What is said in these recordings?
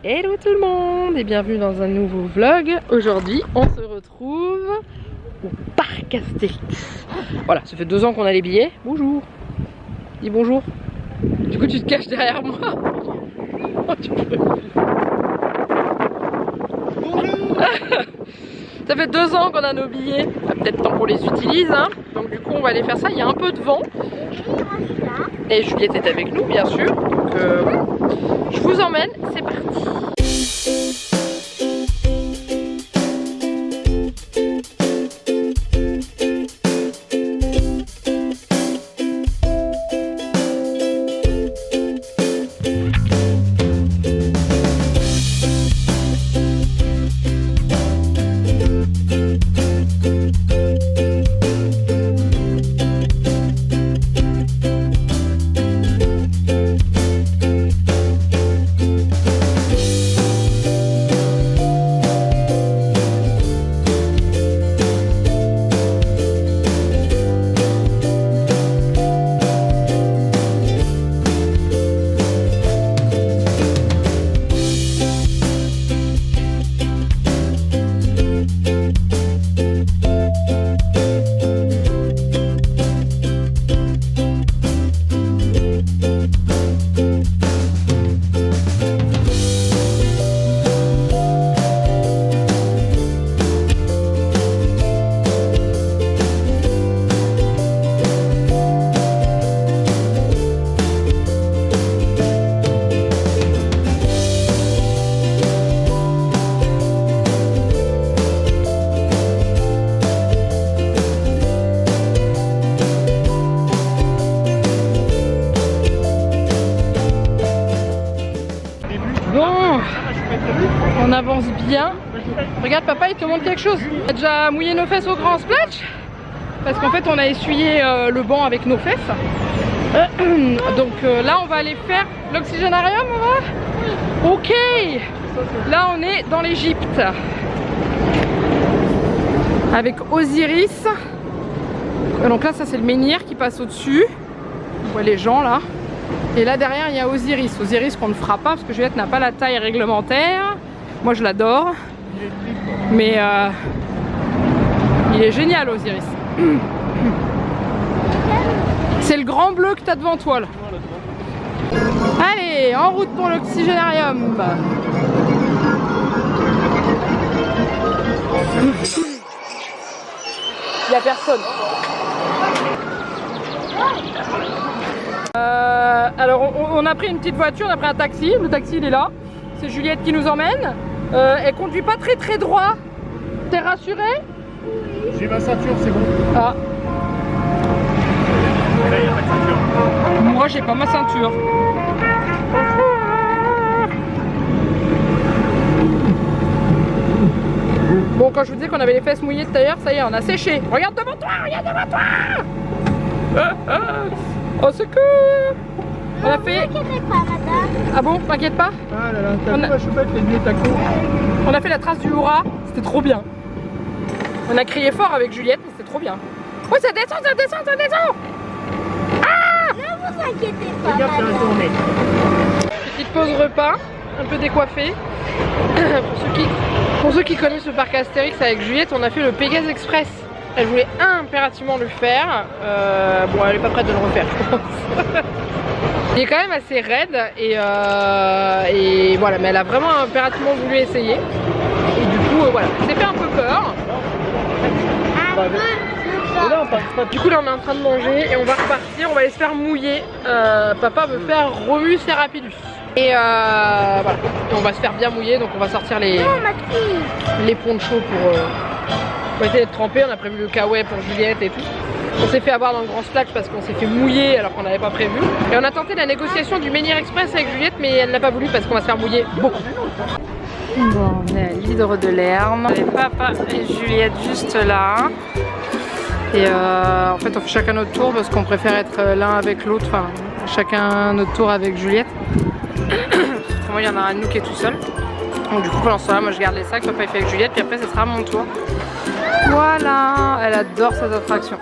Hello tout le monde et bienvenue dans un nouveau vlog. Aujourd'hui on se retrouve au parc Astérix. Voilà, ça fait 2 ans qu'on a les billets. Bonjour. Dis bonjour. Du coup tu te caches derrière moi. Oh, tu peux... Bonjour. Ça fait 2 ans qu'on a nos billets. Peut-être temps qu'on les utilise hein. Donc du coup on va aller faire ça. Il y a un peu de vent. Et Juliette est avec nous bien sûr. Donc voilà. Je vous emmène, c'est parti. Bon, on avance bien. Regarde papa, il te montre quelque chose. On a déjà mouillé nos fesses au grand splash. Parce qu'en fait on a essuyé le banc avec nos fesses. Donc là on va aller faire l'oxygénarium. Ok. Là on est dans l'Égypte. Avec Osiris. Donc là ça c'est le menhir qui passe au-dessus. On voit les gens là. Et là derrière il y a Osiris. Osiris qu'on ne fera pas parce que Juliette n'a pas la taille réglementaire. Moi je l'adore. Mais il est génial Osiris. C'est le grand bleu que tu as devant toi là. Allez, en route pour l'oxygénarium. Il n'y a personne. Alors on a pris une petite voiture, on a pris un taxi. Le taxi il est là. C'est Juliette qui nous emmène. Elle conduit pas très droit. T'es rassurée? J'ai ma ceinture, c'est bon. Ah. Là, il n'y a pas de ceinture. Moi j'ai pas ma ceinture. Bon, quand je vous disais qu'on avait les fesses mouillées tout à l'heure, ça y est, on a séché. Regarde devant toi, regarde devant toi. Oh c'est cool. On a fait... T'inquiète pas, madame. Ah bon, t'inquiète pas. Ah là là, t'as vu ma choupette, les vieux tacos. On a fait la trace du hurrah, c'était trop bien. On a crié fort avec Juliette, mais c'était trop bien. Oh ça descend, ça descend, ça descend. Ah! Ne vous inquiétez pas, Regarde, c'est madame. retourné. Petite pause repas, un peu décoiffée. Pour ceux qui connaissent le parc Astérix avec Juliette, on a fait le Pégase Express. Elle voulait impérativement le faire. Bon, elle est pas prête de le refaire, je pense. Il est quand même assez raide et voilà, mais elle a vraiment impérativement voulu essayer. Et du coup, voilà, ça s'est fait un peu peur. Du coup, là, on est en train de manger et on va repartir. On va aller se faire mouiller. Papa veut faire Romus et Rapidus. Et voilà, et on va se faire bien mouiller. Donc, on va sortir les ponchos pour essayer d'être trempés. On a prévu le kawaii pour Juliette et tout. On s'est fait avoir dans le grand splash parce qu'on s'est fait mouiller alors qu'on n'avait pas prévu. Et on a tenté la négociation du menhir express avec Juliette, mais elle n'a pas voulu parce qu'on va se faire mouiller beaucoup. Bon, on est à l'hydre de l'Herme. Et papa et Juliette juste là. Et en fait on fait chacun notre tour parce qu'on préfère être l'un avec l'autre. Enfin, chacun notre tour avec Juliette. Moi il y en a un de nous qui est tout seul. Donc du coup pendant ce temps là moi je garde les sacs, papa il fait avec Juliette, puis après ce sera mon tour. Voilà, elle adore cette attraction.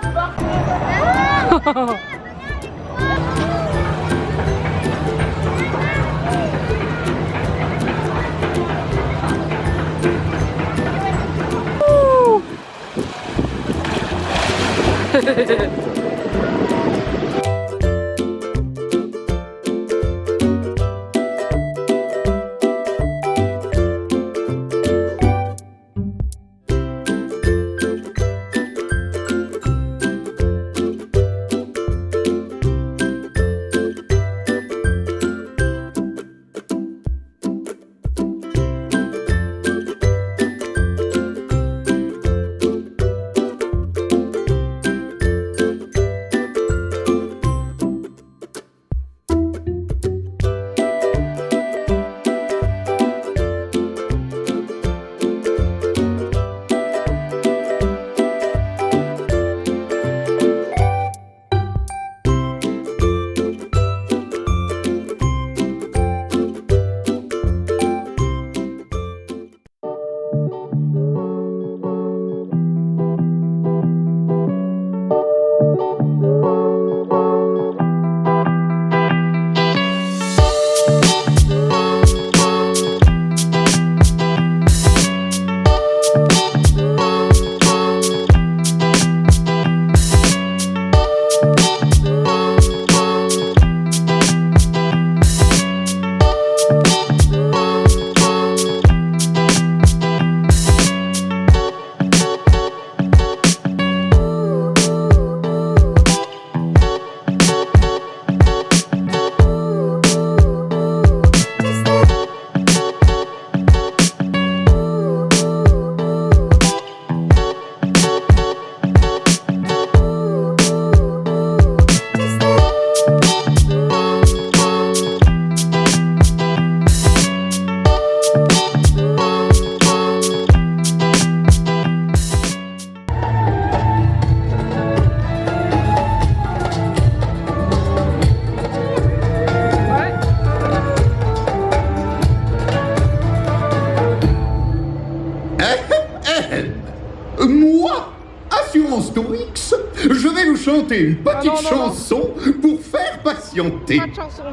Moi, Assurance Tourix, je vais vous chanter une petite chanson pour faire patienter. Pas de chanson.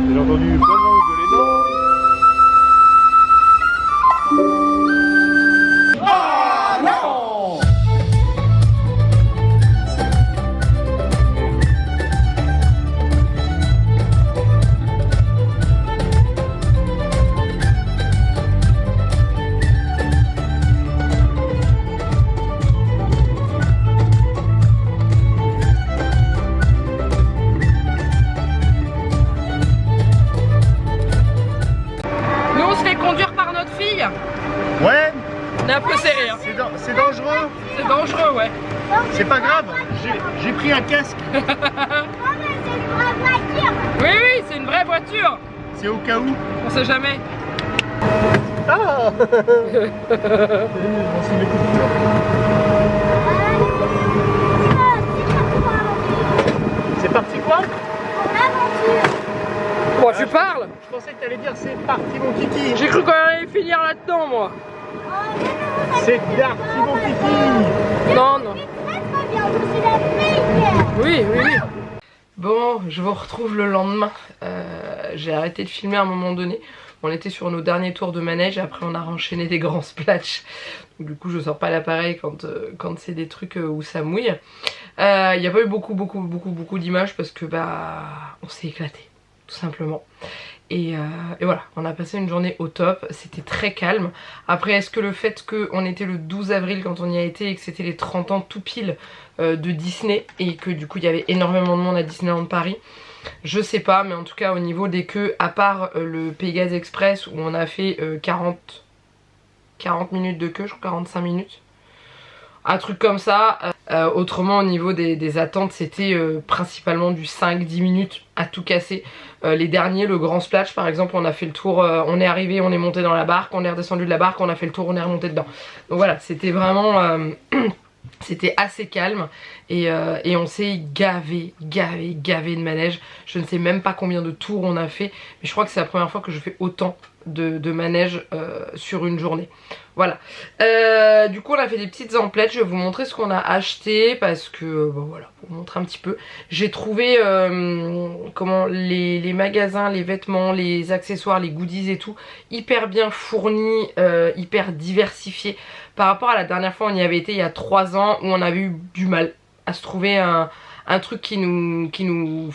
J'ai entendu vraiment gueuler non. Ah non! Nous on se fait conduire par notre fille. Ouais, On est un peu serré hein. c'est dangereux. C'est dangereux ouais. C'est pas grave, j'ai pris un casque. Oh, mais c'est une vraie voiture. Oui oui c'est une vraie voiture. C'est au cas où. On sait jamais. Ah C'est parti quoi? Bon tu parles. Je pensais que t'allais dire c'est parti mon kiki. J'ai cru qu'on allait finir là-dedans moi. C'est parti mon kiki. Non non. Très très bien, je suis la fille. Oui, oui, oui. Bon, je vous retrouve le lendemain. J'ai arrêté de filmer à un moment donné. On était sur nos derniers tours de manège et après on a enchaîné des grands splatchs. Donc, du coup, je sors pas l'appareil quand c'est des trucs où ça mouille. Il n'y a pas eu beaucoup d'images parce que bah on s'est éclaté, tout simplement. Et voilà, on a passé une journée au top, c'était très calme. Après, est-ce que le fait qu'on était le 12 avril quand on y a été et que c'était les 30 ans tout pile de Disney et que du coup il y avait énormément de monde à Disneyland Paris, je sais pas, mais en tout cas au niveau des queues, à part le Pégase Express où on a fait 40 minutes de queue, je crois 45 minutes, un truc comme ça. Autrement au niveau des attentes c'était principalement du 5-10 minutes à tout casser. Les derniers, le grand splash par exemple, on a fait le tour, on est arrivé, on est monté dans la barque, on est redescendu de la barque, on a fait le tour, on est remonté dedans. Donc voilà, c'était vraiment c'était assez calme et on s'est gavé de manège. Je ne sais même pas combien de tours on a fait, mais je crois que c'est la première fois que je fais autant de manège sur une journée. Voilà. Du coup on a fait des petites emplettes. Je vais vous montrer ce qu'on a acheté parce que bon, voilà, pour vous montrer un petit peu. J'ai trouvé comment les magasins, les vêtements, les accessoires, les goodies et tout hyper bien fournis, hyper diversifiés par rapport à la dernière fois on y avait été il y a 3 ans où on avait eu du mal à se trouver un truc qui nous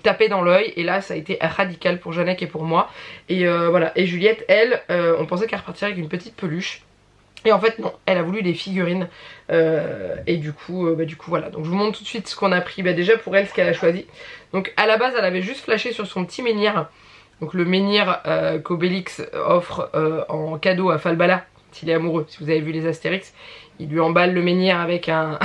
tapait dans l'œil, et là ça a été radical pour Janek et pour moi. Et voilà, et Juliette elle, on pensait qu'elle repartirait avec une petite peluche, et en fait non, elle a voulu des figurines, et du coup voilà. Donc je vous montre tout de suite ce qu'on a pris. Déjà pour elle, ce qu'elle a choisi, donc à la base elle avait juste flashé sur son petit menhir, donc le menhir qu'Obélix offre en cadeau à Falbala s'il est amoureux. Si vous avez vu les Astérix, il lui emballe le menhir avec un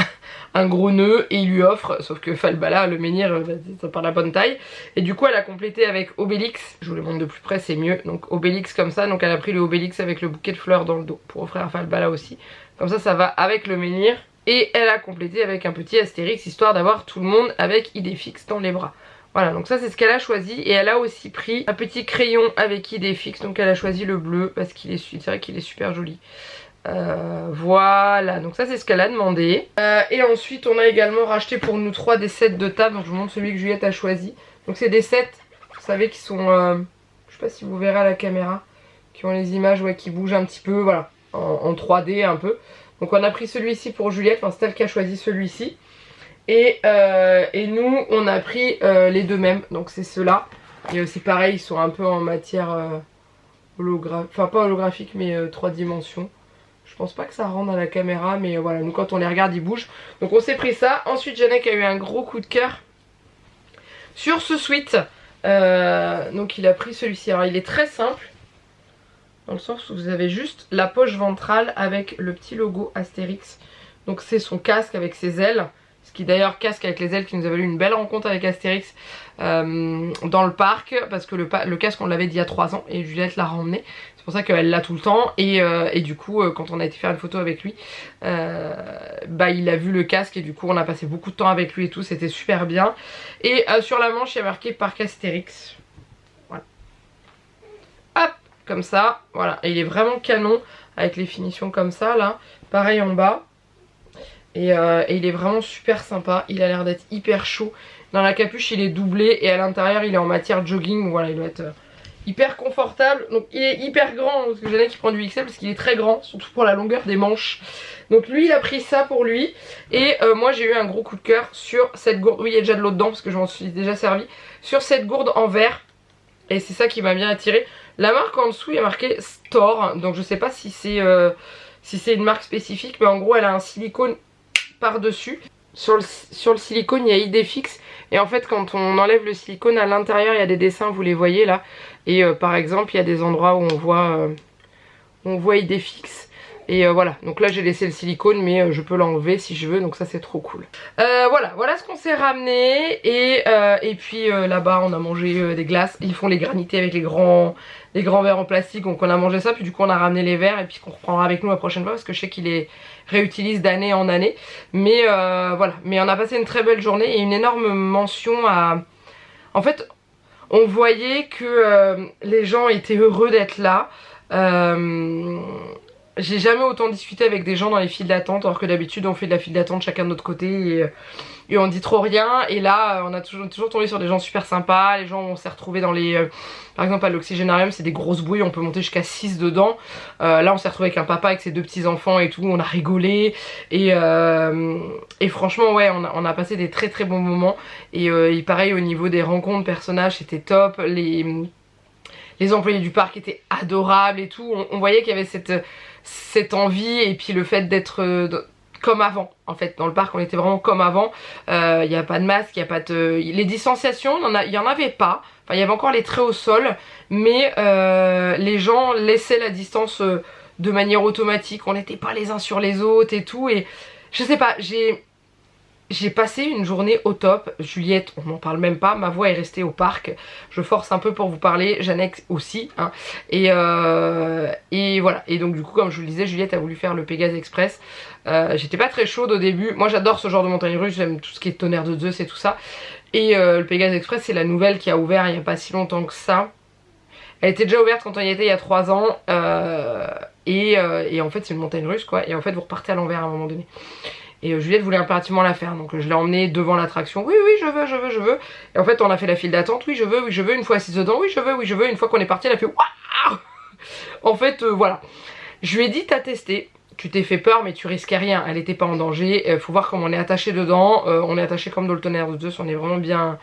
gros nœud et il lui offre, sauf que Falbala, le menhir, ça part la bonne taille. Et du coup elle a complété avec Obélix, je vous le montre de plus près, c'est mieux. Donc Obélix comme ça, donc elle a pris le Obélix avec le bouquet de fleurs dans le dos pour offrir à Falbala aussi. Comme ça va avec le menhir. Et elle a complété avec un petit Astérix, histoire d'avoir tout le monde avec Idéfix dans les bras. Voilà, donc ça c'est ce qu'elle a choisi. Et elle a aussi pris un petit crayon avec Idéfix, donc elle a choisi le bleu parce qu'il est, c'est vrai qu'il est super joli. Voilà, donc ça c'est ce qu'elle a demandé. Et ensuite on a également racheté pour nous 3 des sets de table. Donc je vous montre celui que Juliette a choisi. Donc c'est des sets, vous savez, qui sont, je sais pas si vous verrez à la caméra, qui ont les images, ouais, qui bougent un petit peu, voilà, en 3D un peu. Donc on a pris celui-ci pour Juliette, enfin c'est elle qui a choisi celui-ci. Et nous on a pris les deux mêmes, donc c'est ceux-là. Et c'est pareil, ils sont un peu en matière holographique, enfin pas holographique mais 3 dimensions. Je pense pas que ça rentre à la caméra, mais voilà, nous quand on les regarde ils bougent. Donc on s'est pris ça. Ensuite Janek a eu un gros coup de cœur sur ce sweat. Donc il a pris celui-ci. Alors il est très simple, dans le sens où vous avez juste la poche ventrale avec le petit logo Astérix. Donc c'est son casque avec ses ailes. Ce qui d'ailleurs, casque avec les ailes, qui nous a valu une belle rencontre avec Astérix dans le parc. Parce que le casque on l'avait dit il y a 3 ans et Juliette l'a ramené. C'est pour ça qu'elle l'a tout le temps. Et du coup quand on a été faire une photo avec lui, il a vu le casque et du coup on a passé beaucoup de temps avec lui et tout. C'était super bien. Et sur la manche il y a marqué Parc Astérix. Voilà. Hop, comme ça. Voilà. Et il est vraiment canon avec les finitions comme ça là. Pareil en bas. Et il est vraiment super sympa, il a l'air d'être hyper chaud. Dans la capuche il est doublé et à l'intérieur il est en matière jogging. Voilà, il doit être hyper confortable. Donc il est hyper grand, parce que Janek qui prend du XL parce qu'il est très grand, surtout pour la longueur des manches. Donc lui il a pris ça pour lui. Et moi j'ai eu un gros coup de cœur sur cette gourde. Oui, il y a déjà de l'eau dedans parce que je m'en suis déjà servi. Sur cette gourde en verre. Et c'est ça qui m'a bien attiré. La marque en dessous il y a marqué Store. Donc je sais pas si c'est une marque spécifique, mais en gros elle a un silicone par dessus. Sur le silicone il y a Idéfix, et en fait quand on enlève le silicone à l'intérieur il y a des dessins, vous les voyez là, et par exemple il y a des endroits où on voit Idéfix, et voilà, donc là j'ai laissé le silicone mais je peux l'enlever si je veux, donc ça c'est trop cool. Voilà ce qu'on s'est ramené. Et puis là-bas on a mangé des glaces. Ils font les granités avec les grands verres en plastique, donc on a mangé ça, puis du coup on a ramené les verres et puis qu'on reprendra avec nous la prochaine fois parce que je sais qu'il les réutilise d'année en année. Mais voilà, mais on a passé une très belle journée et une énorme mention à... En fait on voyait que les gens étaient heureux d'être là. J'ai jamais autant discuté avec des gens dans les files d'attente, alors que d'habitude on fait de la file d'attente chacun de notre côté et on dit trop rien. Et là on a toujours tombé sur des gens super sympas. Les gens, on s'est retrouvés dans les... par exemple à l'Oxygénarium c'est des grosses bouées, on peut monter jusqu'à 6 dedans. Là on s'est retrouvé avec un papa avec ses 2 petits enfants et tout, on a rigolé. Et franchement ouais, on a passé des très très bons moments. Et pareil au niveau des rencontres personnages c'était top. Les employés du parc étaient adorables et tout. On voyait qu'il y avait cette envie, et puis le fait d'être comme avant. En fait dans le parc on était vraiment comme avant. Il n'y a pas de masque, il n'y a pas de... Les distanciations, il n'y en avait pas. Enfin il y avait encore les traits au sol, mais les gens laissaient la distance de manière automatique. On n'était pas les uns sur les autres et tout. Et je sais pas, j'ai passé une journée au top. Juliette, on n'en parle même pas, ma voix est restée au parc. Je force un peu pour vous parler, Janek aussi hein. Et voilà, et donc du coup comme je vous le disais, Juliette a voulu faire le Pégase Express. J'étais pas très chaude au début. Moi j'adore ce genre de montagne russe, j'aime tout ce qui est tonnerre de Zeus et tout ça. Et le Pégase Express c'est la nouvelle qui a ouvert il n'y a pas si longtemps que ça. Elle était déjà ouverte quand on y était il y a 3 ans. Et en fait c'est une montagne russe quoi. Et en fait vous repartez à l'envers à un moment donné. Et Juliette voulait impérativement la faire, donc je l'ai emmenée devant l'attraction. Oui, oui, je veux. Et en fait, on a fait la file d'attente. Oui, je veux. Une fois assise dedans, oui, je veux. Une fois qu'on est parti, elle a fait waouh. En fait, voilà. Je lui ai dit, t'as testé. Tu t'es fait peur, mais tu risquais rien. Elle était pas en danger. Faut voir comment on est attaché dedans. On est attaché comme dans le tonnerre de Zeus. On est vraiment bien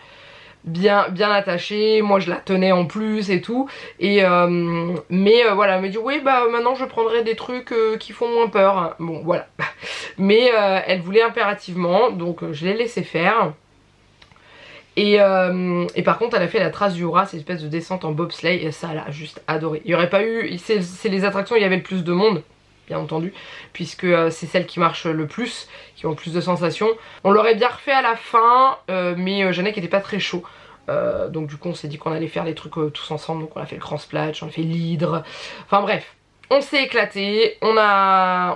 attachée, moi je la tenais en plus et tout, et voilà, elle me dit oui bah maintenant je prendrai des trucs qui font moins peur, bon voilà, mais elle voulait impérativement, donc je l'ai laissé faire. Et par contre elle a fait la trace du Hura, cette espèce de descente en bobsleigh, et ça elle a juste adoré. Il n'y aurait pas eu, c'est les attractions où il y avait le plus de monde, bien entendu, puisque c'est celles qui marchent le plus, qui ont le plus de sensations. On l'aurait bien refait à la fin, mais Janek était pas très chaud. Donc du coup on s'est dit qu'on allait faire les trucs tous ensemble, donc on a fait le Grand Splash, on a fait l'hydre, enfin bref. On s'est éclaté, on a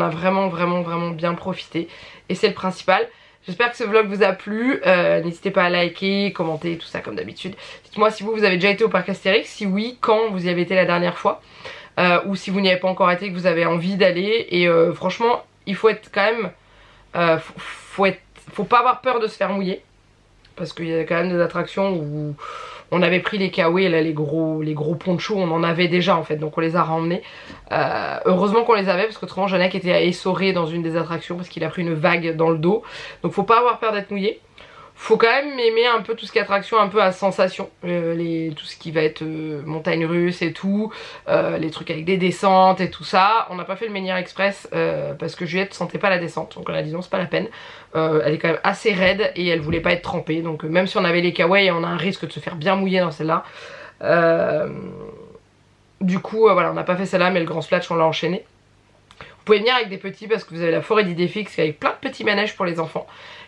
vraiment bien profité, et c'est le principal. J'espère que ce vlog vous a plu, n'hésitez pas à liker, commenter, tout ça comme d'habitude. Dites-moi si vous avez déjà été au parc Astérix, si oui, quand vous y avez été la dernière fois. Ou si vous n'y avez pas encore été, que vous avez envie d'aller. Et franchement il faut être quand même faut pas avoir peur de se faire mouiller, parce qu'il y a quand même des attractions où on avait pris les kawaii, là les gros ponchos, on en avait déjà en fait, donc on les a ramenés. Heureusement qu'on les avait, parce qu'autrement Janek était essoré dans une des attractions parce qu'il a pris une vague dans le dos. Donc faut pas avoir peur d'être mouillé. Faut quand même aimer un peu tout ce qui est attraction un peu à sensation, tout ce qui va être montagne russe et tout, les trucs avec des descentes et tout ça. On n'a pas fait le Menhir Express parce que Juliette sentait pas la descente, donc on a dit non c'est pas la peine. Elle est quand même assez raide et elle voulait pas être trempée, donc même si on avait les kawaii, on a un risque de se faire bien mouiller dans celle-là. Du coup voilà, on n'a pas fait celle-là, mais le Grand Splash on l'a enchaîné. Vous pouvez venir avec des petits parce que vous avez la forêt d'Idéfix avec plein de petits manèges pour les enfants.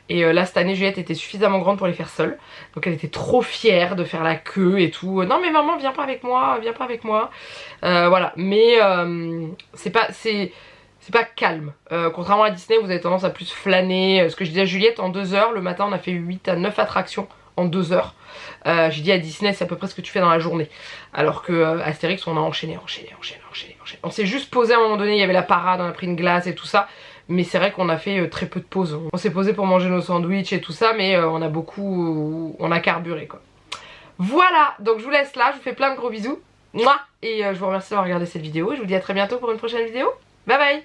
Et là cette année Juliette était suffisamment grande pour les faire seule. Donc elle était trop fière de faire la queue et tout. Non mais maman viens pas avec moi, viens pas avec moi. Voilà, mais c'est pas calme. Contrairement à Disney vous avez tendance à plus flâner. Ce que je disais à Juliette, en 2 heures, le matin on a fait 8 à 9 attractions en 2 heures. J'ai dit à Disney c'est à peu près ce que tu fais dans la journée. Alors que Astérix on a enchaîné. On s'est juste posé à un moment donné, il y avait la parade, on a pris une glace et tout ça. Mais c'est vrai qu'on a fait très peu de pauses. On s'est posé pour manger nos sandwichs et tout ça, mais on a carburé quoi. Voilà, donc je vous laisse là, je vous fais plein de gros bisous. Mouah, et je vous remercie d'avoir regardé cette vidéo. Et je vous dis à très bientôt pour une prochaine vidéo. Bye bye.